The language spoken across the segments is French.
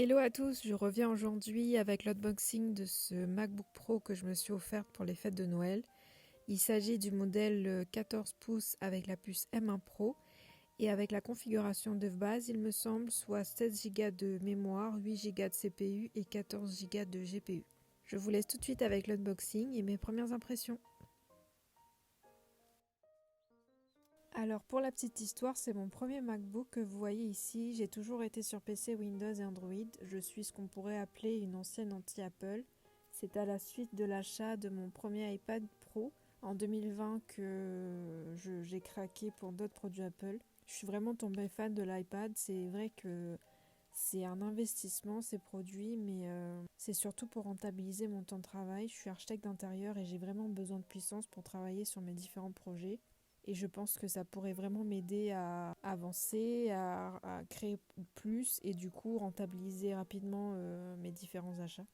Hello à tous, je reviens aujourd'hui avec l'unboxing de ce MacBook Pro que je me suis offert pour les fêtes de Noël. Il s'agit du modèle 14 pouces avec la puce M1 Pro et avec la configuration de base, il me semble, soit 16 Go de mémoire, 8 Go de CPU et 14 Go de GPU. Je vous laisse tout de suite avec l'unboxing et mes premières impressions. Alors pour la petite histoire, c'est mon premier MacBook que vous voyez ici. J'ai toujours été sur PC, Windows et Android. Je suis ce qu'on pourrait appeler une ancienne anti-Apple. C'est à la suite de l'achat de mon premier iPad Pro en 2020 que j'ai craqué pour d'autres produits Apple. Je suis vraiment tombée fan de l'iPad. C'est vrai que c'est un investissement ces produits, mais c'est surtout pour rentabiliser mon temps de travail. Je suis architecte d'intérieur et j'ai vraiment besoin de puissance pour travailler sur mes différents projets. Et je pense que ça pourrait vraiment m'aider à avancer, à créer plus et du coup rentabiliser rapidement mes différents achats.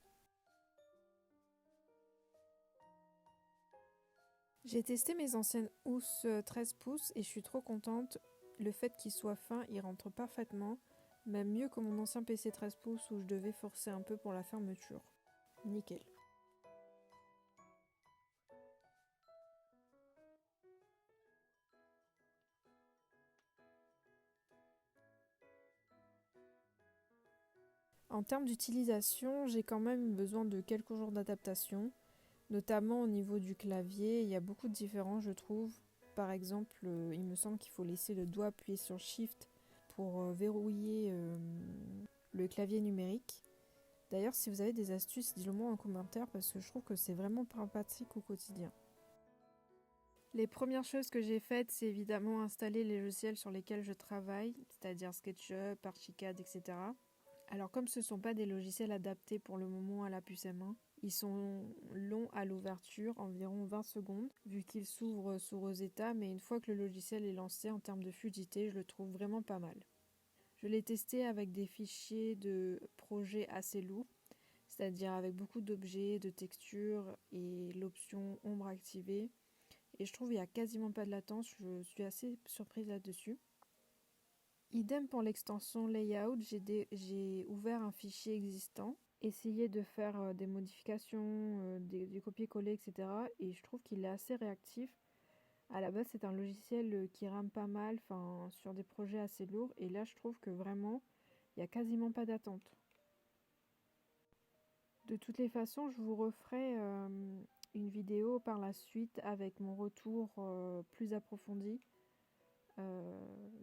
J'ai testé mes anciennes housses 13 pouces et je suis trop contente. Le fait qu'il soit fin, il rentre parfaitement, même mieux que mon ancien PC 13 pouces où je devais forcer un peu pour la fermeture. Nickel. En termes d'utilisation, j'ai quand même besoin de quelques jours d'adaptation, notamment au niveau du clavier. Il y a beaucoup de différences, je trouve. Par exemple, il me semble qu'il faut laisser le doigt appuyé sur Shift pour verrouiller le clavier numérique. D'ailleurs, si vous avez des astuces, dites-le moi en commentaire parce que je trouve que c'est vraiment pas pratique au quotidien. Les premières choses que j'ai faites, c'est évidemment installer les logiciels sur lesquels je travaille, c'est-à-dire SketchUp, Archicad, etc. Alors comme ce ne sont pas des logiciels adaptés pour le moment à la puce M1, ils sont longs à l'ouverture, environ 20 secondes, vu qu'ils s'ouvrent sous Rosetta, mais une fois que le logiciel est lancé en termes de fluidité, je le trouve vraiment pas mal. Je l'ai testé avec des fichiers de projet assez lourds, c'est-à-dire avec beaucoup d'objets, de textures et l'option ombre activée. Et je trouve qu'il n'y a quasiment pas de latence, je suis assez surprise là-dessus. Idem pour l'extension Layout, j'ai ouvert un fichier existant, essayé de faire des modifications, du copier-coller, etc. Et je trouve qu'il est assez réactif. À la base, c'est un logiciel qui rame pas mal, sur des projets assez lourds. Et là, je trouve que vraiment, il n'y a quasiment pas d'attente. De toutes les façons, je vous referai une vidéo par la suite avec mon retour plus approfondi.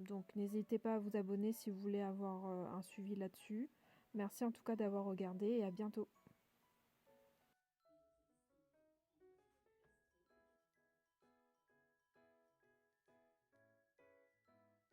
Donc n'hésitez pas à vous abonner si vous voulez avoir un suivi là-dessus. Merci en tout cas d'avoir regardé et à bientôt.